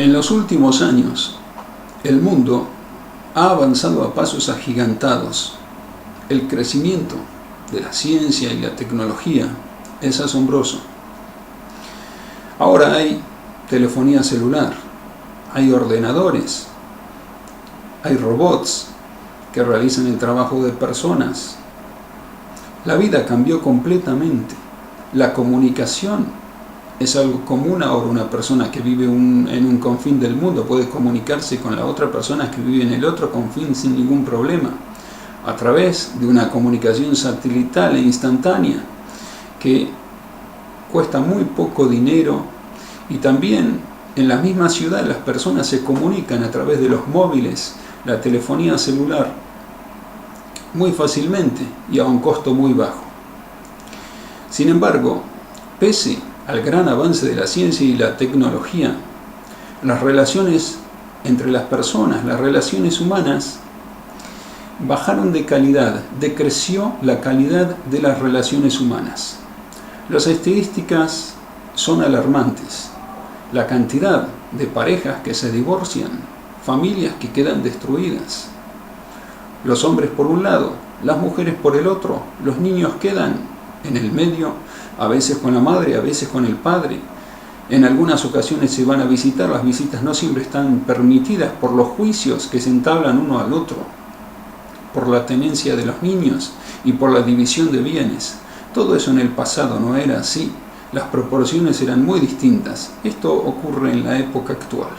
En los últimos años, el mundo ha avanzado a pasos agigantados. El crecimiento de la ciencia y la tecnología es asombroso. Ahora hay telefonía celular, hay ordenadores, hay robots que realizan el trabajo de personas. La vida cambió completamente. La comunicación es algo común ahora. Una persona que vive en un confín del mundo puede comunicarse con la otra persona que vive en el otro confín sin ningún problema, a través de una comunicación satelital e instantánea que cuesta muy poco dinero, y también en la misma ciudad las personas se comunican a través de los móviles, la telefonía celular, muy fácilmente y a un costo muy bajo. Sin embargo, pese al gran avance de la ciencia y la tecnología, las relaciones entre las personas, las relaciones humanas, bajaron de calidad, decreció la calidad de las relaciones humanas. Las estadísticas son alarmantes. La cantidad de parejas que se divorcian, familias que quedan destruidas. Los hombres por un lado, las mujeres por el otro, los niños quedan en el medio, a veces con la madre, a veces con el padre. En algunas ocasiones se van a visitar, las visitas no siempre están permitidas por los juicios que se entablan uno al otro, por la tenencia de los niños y por la división de bienes. Todo eso en el pasado no era así. Las proporciones eran muy distintas. Esto ocurre en la época actual.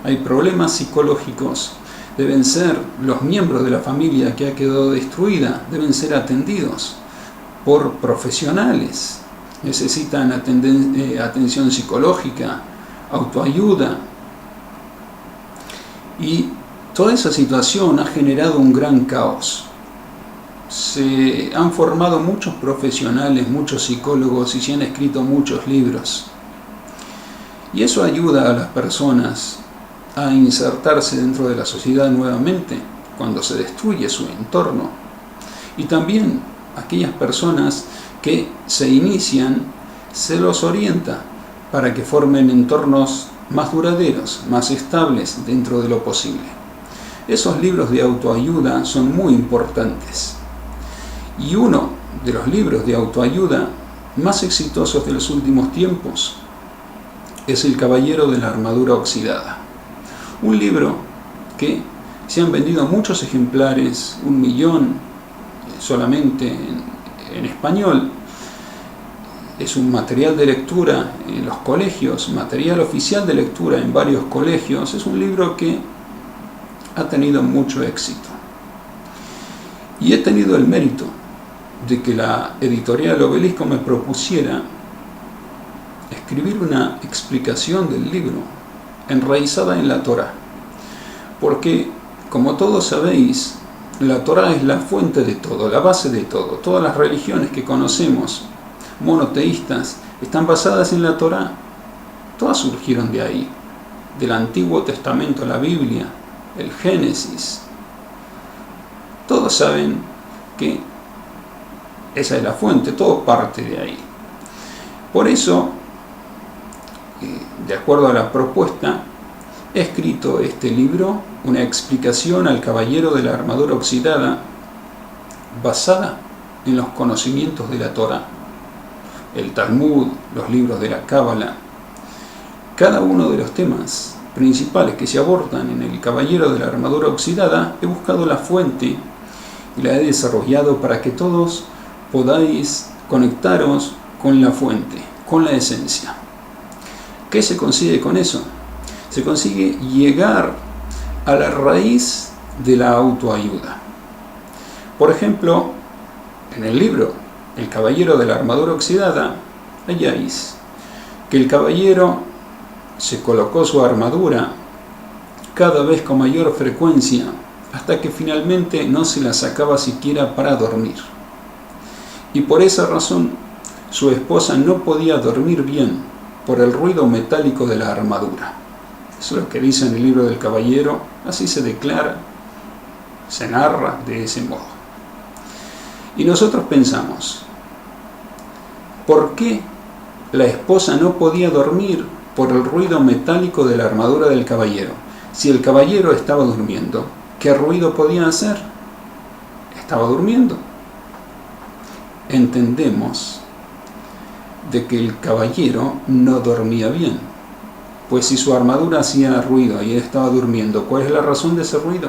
Hay problemas psicológicos. Deben ser los miembros de la familia que ha quedado destruida, deben ser atendidos por profesionales. Necesitan atención psicológica, autoayuda. Y toda esa situación ha generado un gran caos. Se han formado muchos profesionales, muchos psicólogos, y se han escrito muchos libros. Y eso ayuda a las personas a insertarse dentro de la sociedad nuevamente cuando se destruye su entorno. Y también aquellas personas que se inician, se los orienta para que formen entornos más duraderos, más estables dentro de lo posible. Esos libros de autoayuda son muy importantes. Y uno de los libros de autoayuda más exitosos de los últimos tiempos es El Caballero de la Armadura Oxidada. Un libro que se han vendido muchos ejemplares, 1 millón solamente en español. Es un material de lectura en los colegios, material oficial de lectura en varios colegios. Es un libro que ha tenido mucho éxito. Y he tenido el mérito de que la editorial Obelisco me propusiera escribir una explicación del libro enraizada en la Torá. Porque, como todos sabéis, la Torá es la fuente de todo, la base de todo. Todas las religiones que conocemos, monoteístas, están basadas en la Torá. Todas surgieron de ahí, del Antiguo Testamento, la Biblia, el Génesis. Todos saben que esa es la fuente, todo parte de ahí. Por eso, de acuerdo a la propuesta, he escrito este libro, una explicación al Caballero de la Armadura Oxidada, basada en los conocimientos de la Torá, el Talmud, los libros de la Cábala. Cada uno de los temas principales que se abordan en el Caballero de la Armadura Oxidada, he buscado la fuente y la he desarrollado para que todos podáis conectaros con la fuente, con la esencia. ¿Qué se consigue con eso? Se consigue llegar a la raíz de la autoayuda. Por ejemplo, en el libro El Caballero de la Armadura Oxidada, halláis que el caballero se colocó su armadura cada vez con mayor frecuencia, hasta que finalmente no se la sacaba siquiera para dormir. Y por esa razón, su esposa no podía dormir bien por el ruido metálico de la armadura. Eso es lo que dice en el libro del Caballero, así se declara, se narra de ese modo. Y nosotros pensamos, ¿por qué la esposa no podía dormir por el ruido metálico de la armadura del caballero. Si el caballero estaba durmiendo, ¿qué ruido podía hacer? Estaba durmiendo. Entendemos de que el caballero no dormía bien, pues si su armadura hacía ruido y él estaba durmiendo, ¿cuál es la razón de ese ruido?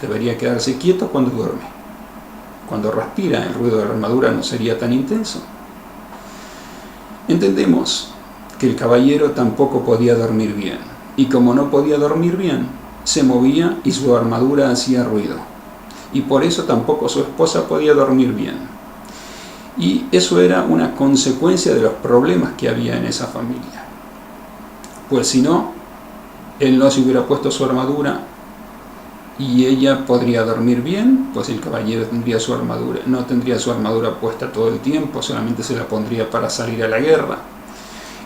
Debería quedarse quieto cuando duerme. Cuando respira, el ruido de la armadura no sería tan intenso. Entendemos que el caballero tampoco podía dormir bien, y como no podía dormir bien, se movía y su armadura hacía ruido, y por eso tampoco su esposa podía dormir bien. Y eso era una consecuencia de los problemas que había en esa familia. Pues si no, él no se hubiera puesto su armadura y ella podría dormir bien, pues el caballero tendría su armadura, no tendría su armadura puesta todo el tiempo, solamente se la pondría para salir a la guerra.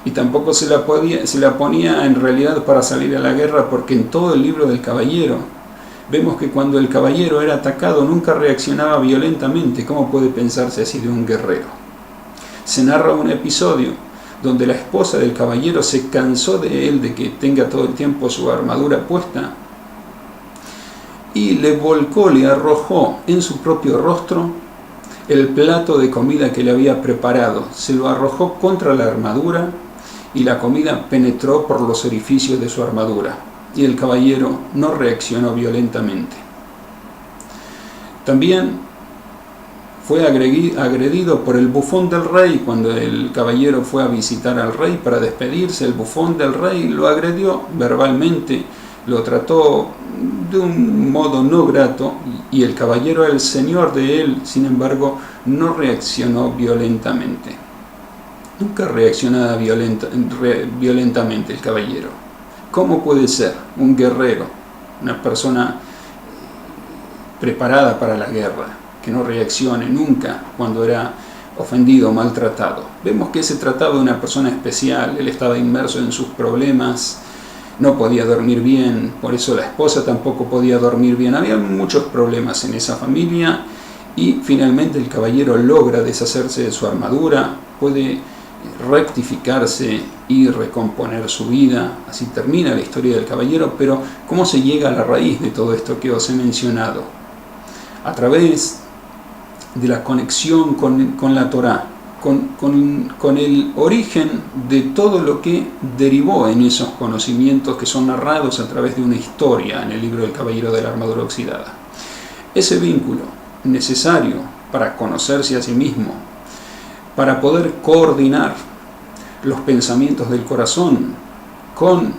Y tampoco se la ponía en realidad para salir a la guerra, porque en todo el libro del caballero vemos que cuando el caballero era atacado nunca reaccionaba violentamente. ¿Cómo puede pensarse así de un guerrero? Se narra un episodio donde la esposa del caballero se cansó de él, de que tenga todo el tiempo su armadura puesta, y le volcó, le arrojó en su propio rostro el plato de comida que le había preparado. Se lo arrojó contra la armadura y la comida penetró por los orificios de su armadura. Y el caballero no reaccionó violentamente. También fue agredido por el bufón del rey. Cuando el caballero fue a visitar al rey para despedirse, el bufón del rey lo agredió verbalmente, lo trató de un modo no grato, y el caballero, el señor de él, sin embargo, no reaccionó violentamente. Nunca reaccionaba violentamente el caballero. ¿Cómo puede ser un guerrero, una persona preparada para la guerra, que no reaccione nunca cuando era ofendido o maltratado? Vemos que se trataba de una persona especial. Él estaba inmerso en sus problemas, no podía dormir bien, por eso la esposa tampoco podía dormir bien. Había muchos problemas en esa familia, y finalmente el caballero logra deshacerse de su armadura, puede rectificarse y recomponer su vida. Así termina la historia del caballero. Pero ¿cómo se llega a la raíz de todo esto que os he mencionado? A través de la conexión con la Torá, con el origen de todo lo que derivó en esos conocimientos que son narrados a través de una historia en el libro del Caballero de la Armadura Oxidada. Ese vínculo necesario para conocerse a sí mismo, para poder coordinar los pensamientos del corazón con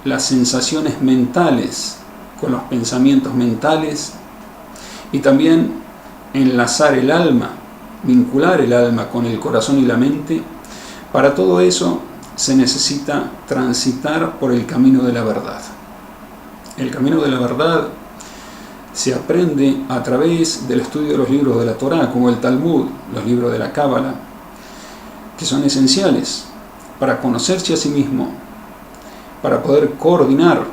las sensaciones mentales, con los pensamientos mentales, y también enlazar el alma, vincular el alma con el corazón y la mente. Para todo eso se necesita transitar por el camino de la verdad. El camino de la verdad se aprende a través del estudio de los libros de la Torá, como el Talmud, los libros de la Cábala, que son esenciales para conocerse a sí mismo, para poder coordinar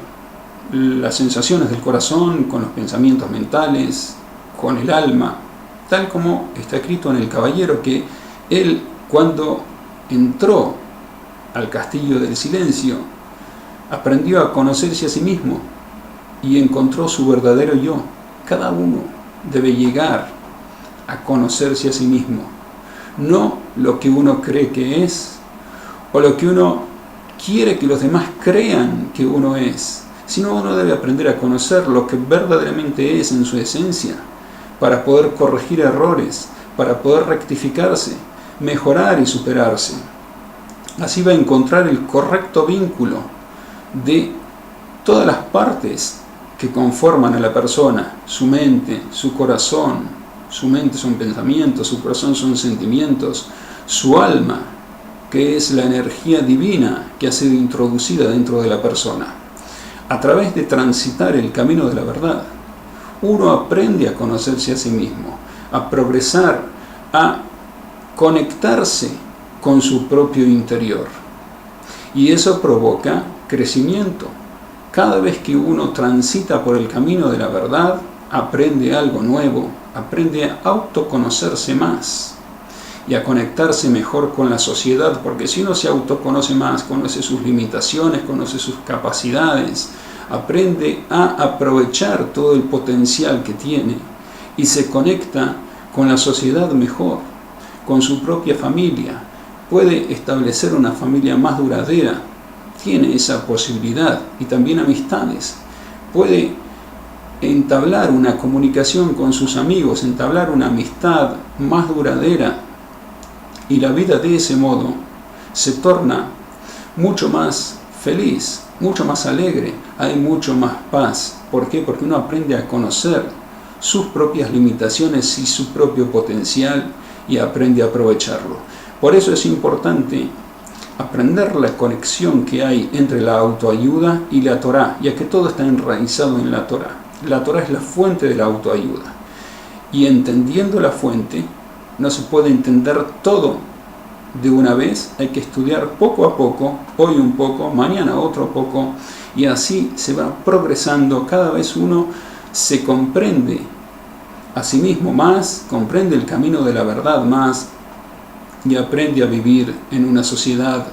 las sensaciones del corazón con los pensamientos mentales, con el alma, tal como está escrito en el caballero, que él, cuando entró al castillo del silencio, aprendió a conocerse a sí mismo y encontró su verdadero yo. Cada uno debe llegar a conocerse a sí mismo, no lo que uno cree que es o lo que uno quiere que los demás crean que uno es, sino uno debe aprender a conocer lo que verdaderamente es en su esencia, para poder corregir errores, para poder rectificarse, mejorar y superarse. Así va a encontrar el correcto vínculo de todas las partes que conforman a la persona: su mente, su corazón. Su mente son pensamientos, su corazón son sentimientos, su alma, que es la energía divina que ha sido introducida dentro de la persona. A través de transitar el camino de la verdad, uno aprende a conocerse a sí mismo, a progresar, a conectarse con su propio interior. Y eso provoca crecimiento. Cada vez que uno transita por el camino de la verdad, aprende algo nuevo, aprende a autoconocerse más. y a conectarse mejor con la sociedad, porque si uno se autoconoce más, conoce sus limitaciones, conoce sus capacidades, aprende a aprovechar todo el potencial que tiene y se conecta con la sociedad mejor, con su propia familia, puede establecer una familia más duradera, tiene esa posibilidad, y también amistades, puede entablar una comunicación con sus amigos, entablar una amistad más duradera, y la vida de ese modo se torna mucho más feliz, mucho más alegre, hay mucho más paz. ¿Por qué? Porque uno aprende a conocer sus propias limitaciones y su propio potencial y aprende a aprovecharlo. Por eso es importante aprender la conexión que hay entre la autoayuda y la Torá, ya que todo está enraizado en la Torá. La Torá es la fuente de la autoayuda. Y entendiendo la fuente, no se puede entender todo de una vez, hay que estudiar poco a poco, hoy un poco, mañana otro poco, y así se va progresando. Cada vez uno se comprende a sí mismo más, comprende el camino de la verdad más, y aprende a vivir en una sociedad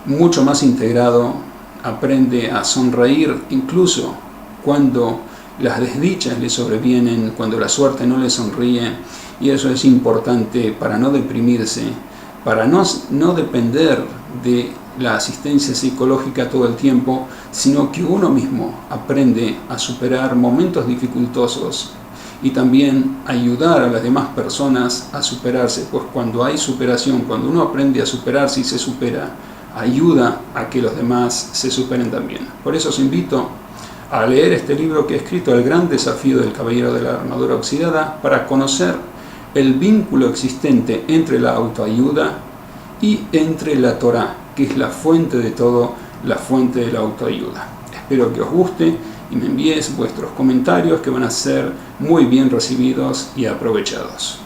mucho más integrado, aprende a sonreír incluso cuando las desdichas le sobrevienen, cuando la suerte no le sonríe, y eso es importante para no deprimirse, para no depender de la asistencia psicológica todo el tiempo, sino que uno mismo aprende a superar momentos dificultosos y también ayudar a las demás personas a superarse, pues cuando hay superación, cuando uno aprende a superarse y se supera, ayuda a que los demás se superen también. Por eso os invito a leer este libro que he escrito, El gran desafío del caballero de la armadura oxidada, para conocer el vínculo existente entre la autoayuda y entre la Torá, que es la fuente de todo, la fuente de la autoayuda. Espero que os guste y me envíes vuestros comentarios, que van a ser muy bien recibidos y aprovechados.